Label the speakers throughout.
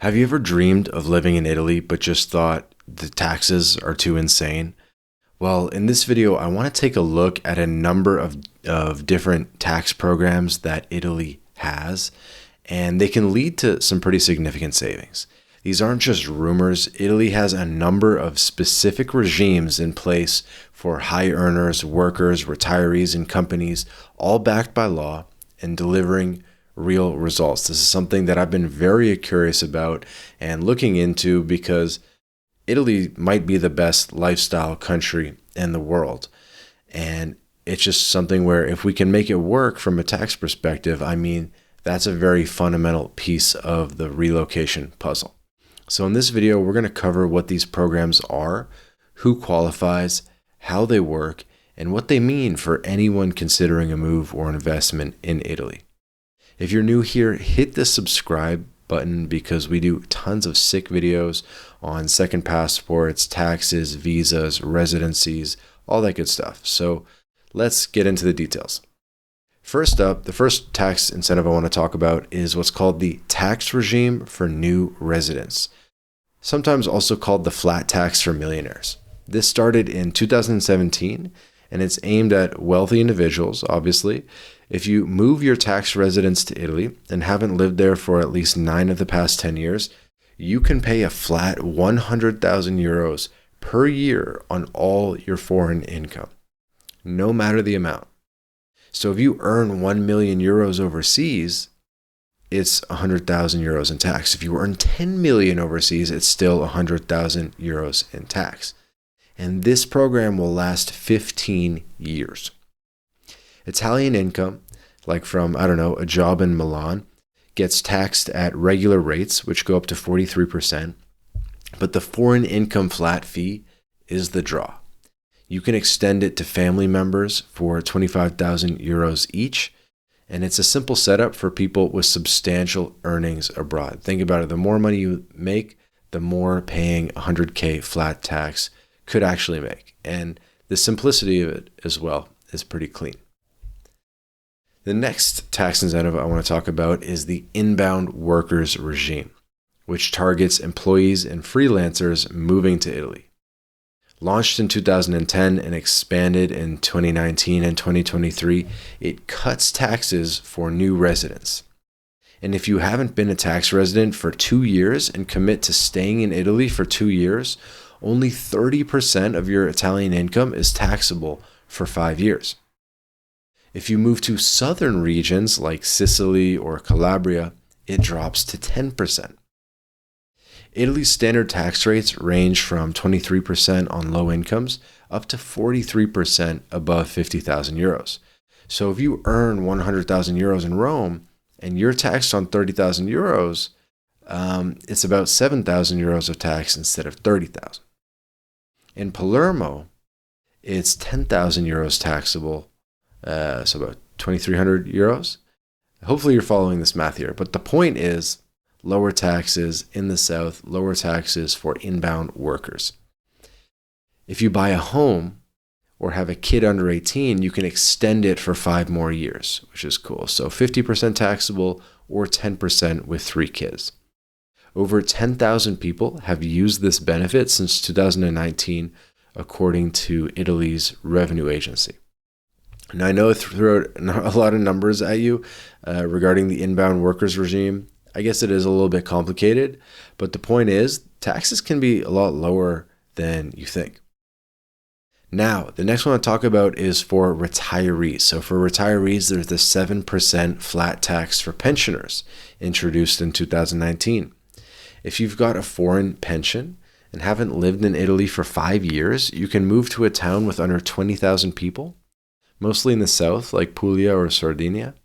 Speaker 1: Have you ever dreamed of living in Italy but just thought the taxes are too insane? Well, in this video, I want to take a look at a number of different tax programs that Italy has, and they can lead to some pretty significant savings. These aren't just rumors. Italy has a number of specific regimes in place for high earners, workers, retirees, and companies, all backed by law and delivering real results. This is something that I've been very curious about and looking into because Italy might be the best lifestyle country in the world. And it's just something where if we can make it work from a tax perspective, that's a very fundamental piece of the relocation puzzle. So in this video, we're going to cover what these programs are, who qualifies, how they work, and what they mean for anyone considering a move or an investment in Italy. If you're new here, hit the subscribe button because we do tons of sick videos on second passports, taxes, visas, residencies, all that good stuff. So let's get into the details. First up, the first tax incentive I want to talk about is what's called the tax regime for new residents, sometimes also called the flat tax for millionaires. This started in 2017 and it's aimed at wealthy individuals, obviously. If you move your tax residence to Italy and haven't lived there for at least 9 of the past 10 years, you can pay a flat 100,000 euros per year on all your foreign income, no matter the amount. So if you earn 1 million euros overseas, it's 100,000 euros in tax. If you earn 10 million overseas, it's still 100,000 euros in tax. And this program will last 15 years. Italian income, like from, a job in Milan, gets taxed at regular rates, which go up to 43%. But the foreign income flat fee is the draw. You can extend it to family members for 25,000 euros each. And it's a simple setup for people with substantial earnings abroad. Think about it. The more money you make, the more paying 100K flat tax could actually make. And the simplicity of it as well is pretty clean. The next tax incentive I want to talk about is the inbound workers regime, which targets employees and freelancers moving to Italy. Launched in 2010 and expanded in 2019 and 2023, it cuts taxes for new residents. And if you haven't been a tax resident for 2 years and commit to staying in Italy for 2 years, only 30% of your Italian income is taxable for 5 years. If you move to southern regions like Sicily or Calabria, it drops to 10%. Italy's standard tax rates range from 23% on low incomes up to 43% above 50,000 euros. So if you earn 100,000 euros in Rome and you're taxed on 30,000 euros, it's about 7,000 euros of tax instead of 30,000. In Palermo, it's 10,000 euros taxable, so about 2,300 euros. Hopefully you're following this math here, but the point is, lower taxes in the south, lower taxes for inbound workers. If you buy a home or have a kid under 18, you can extend it for 5 more years, which is cool. So 50% taxable or 10% with 3 kids. Over 10,000 people have used this benefit since 2019, according to Italy's revenue agency. And I know I threw out a lot of numbers at you regarding the inbound workers regime. I guess it is a little bit complicated, but the point is taxes can be a lot lower than you think. Now, the next one I talk about is for retirees. So for retirees, there's the 7% flat tax for pensioners introduced in 2019. If you've got a foreign pension and haven't lived in Italy for 5 years, you can move to a town with under 20,000 people, mostly in the south like Puglia or Sardinia,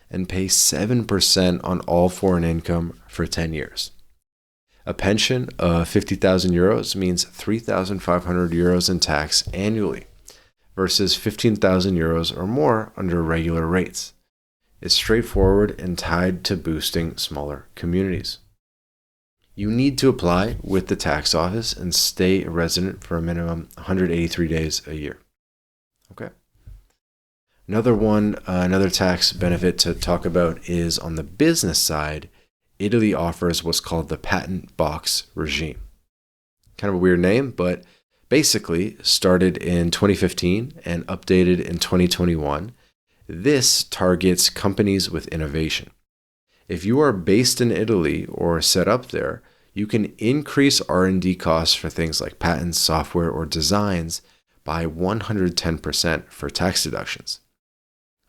Speaker 1: and pay 7% on all foreign income for 10 years. A pension of 50,000 euros means 3,500 euros in tax annually versus 15,000 euros or more under regular rates. It's straightforward and tied to boosting smaller communities. You need to apply with the tax office and stay a resident for a minimum 183 days a year. Okay. Another tax benefit to talk about is on the business side Italy offers what's called the patent box regime. Kind of a weird name, but basically started in 2015 and updated in 2021. This targets companies with innovation. If you are based in Italy or set up there, you can increase R&D costs for things like patents, software, or designs by 110% for tax deductions.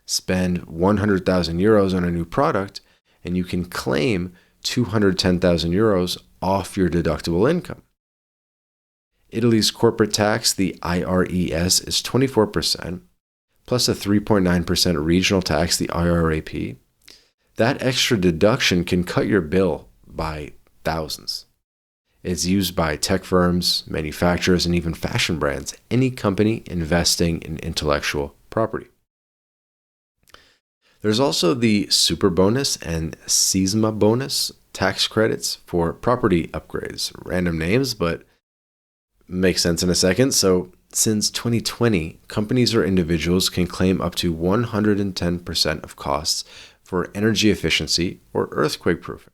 Speaker 1: Spend 100,000 euros on a new product, and you can claim 210,000 euros off your deductible income. Italy's corporate tax, the IRES, is 24%, plus a 3.9% regional tax, the IRAP. That extra deduction can cut your bill by thousands. It's used by tech firms, manufacturers, and even fashion brands, any company investing in intellectual property. There's also the super bonus and sisma bonus tax credits for property upgrades. Random names, but makes sense in a second. So since 2020, companies or individuals can claim up to 110% of costs for energy efficiency or earthquake proofing.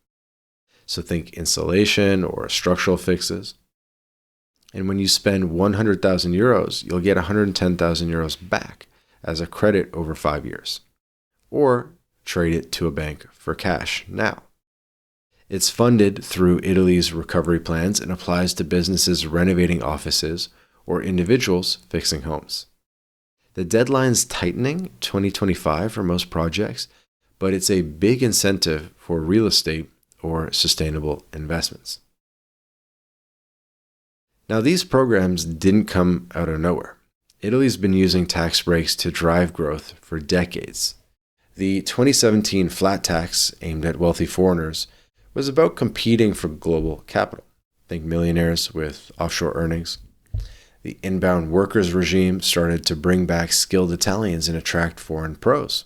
Speaker 1: So think insulation or structural fixes. And when you spend 100,000 euros, you'll get 110,000 euros back as a credit over 5 years. Or trade it to a bank for cash now. It's funded through Italy's recovery plans and applies to businesses renovating offices or individuals fixing homes. The deadline's tightening 2025 for most projects, but it's a big incentive for real estate or sustainable investments. Now, these programs didn't come out of nowhere. Italy's been using tax breaks to drive growth for decades. The 2017 flat tax aimed at wealthy foreigners was about competing for global capital. Think millionaires with offshore earnings. The inbound workers regime started to bring back skilled Italians and attract foreign pros,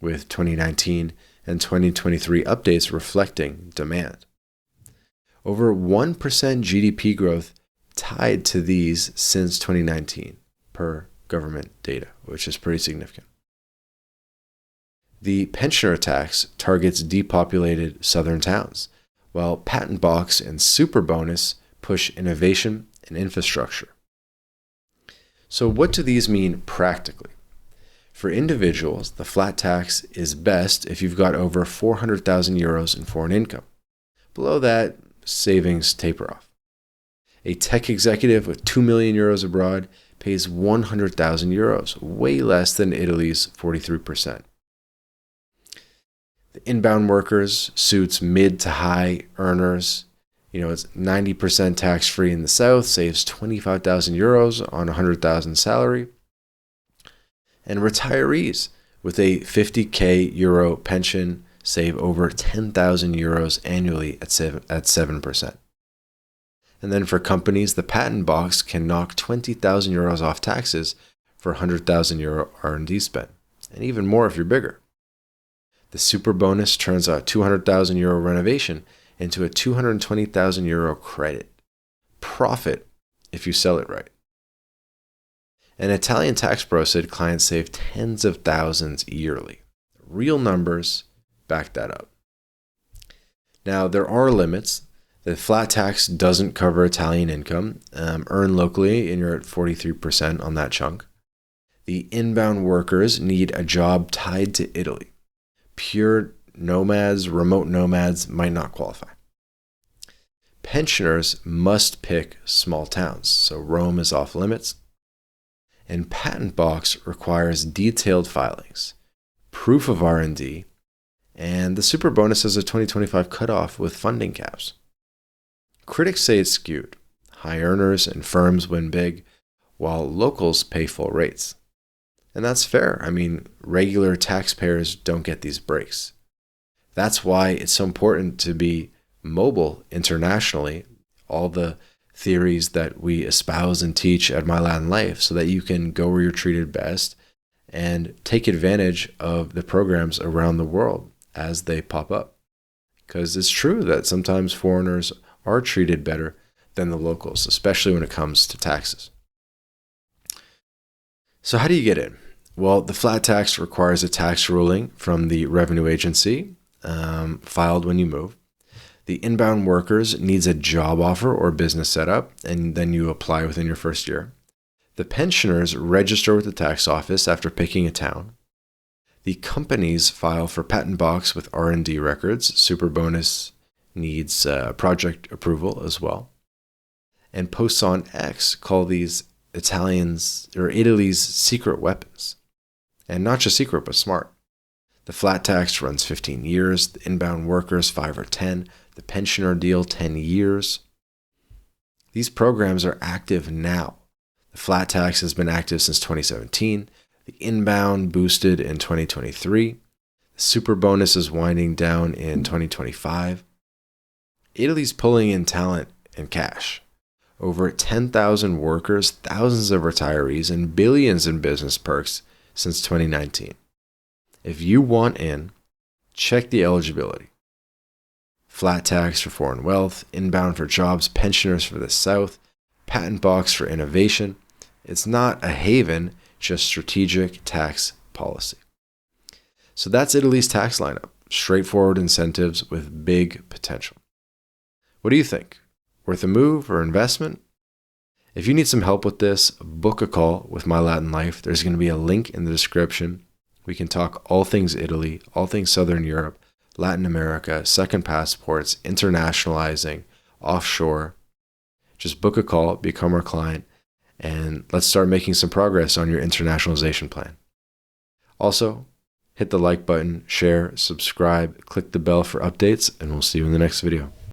Speaker 1: with 2019 and 2023 updates reflecting demand. Over 1% GDP growth tied to these since 2019 per government data, which is pretty significant. The pensioner tax targets depopulated southern towns, while patent box and super bonus push innovation and infrastructure. So what do these mean practically? For individuals, the flat tax is best if you've got over 400,000 euros in foreign income. Below that, savings taper off. A tech executive with 2 million euros abroad pays 100,000 euros, way less than Italy's 43%. The inbound workers suits mid to high earners. It's 90% tax-free in the south, saves 25,000 euros on 100,000 salary. And retirees with a 50k euro pension save over 10,000 euros annually at 7%. And then for companies, the patent box can knock 20,000 euros off taxes for 100,000 euro R&D spend, and even more if you're bigger. The super bonus turns a 200,000 euro renovation into a 220,000 euro credit. Profit if you sell it right. An Italian tax pro said clients save tens of thousands yearly. Real numbers back that up. Now, there are limits. The flat tax doesn't cover Italian income. Earn locally, and you're at 43% on that chunk. The inbound workers need a job tied to Italy. Pure nomads, remote nomads might not qualify. Pensioners must pick small towns, so Rome is off limits. And patent box requires detailed filings, proof of R&D, and the super bonus has a 2025 cutoff with funding caps. Critics say it's skewed. High earners and firms win big, while locals pay full rates. And that's fair. Regular taxpayers don't get these breaks. That's why it's so important to be mobile internationally, all the theories that we espouse and teach at MyLatinLife, so that you can go where you're treated best and take advantage of the programs around the world as they pop up. Because it's true that sometimes foreigners are treated better than the locals, especially when it comes to taxes. So how do you get in? Well, the flat tax requires a tax ruling from the revenue agency. filed when you move. The inbound workers needs a job offer or business setup, and then you apply within your first year. The pensioners register with the tax office after picking a town. The companies file for patent box with R&D records. Super bonus needs project approval as well. And posts on X call these Italy's secret weapons. And not just secret, but smart. The flat tax runs 15 years, the inbound workers 5 or 10, the pensioner deal 10 years. These programs are active now. The flat tax has been active since 2017, the inbound boosted in 2023, the super bonus is winding down in 2025. Italy's pulling in talent and cash. Over 10,000 workers, thousands of retirees, and billions in business perks since 2019. If you want in, check the eligibility. Flat tax for foreign wealth, inbound for jobs, pensioners for the South, patent box for innovation. It's not a haven, just strategic tax policy. So that's Italy's tax lineup. Straightforward incentives with big potential. What do you think? Worth a move or investment? If you need some help with this, book a call with MyLatinLife. There's going to be a link in the description. We can talk all things Italy, all things Southern Europe, Latin America, second passports, internationalizing, offshore. Just book a call, become our client, and let's start making some progress on your internationalization plan. Also, hit the like button, share, subscribe, click the bell for updates, and we'll see you in the next video.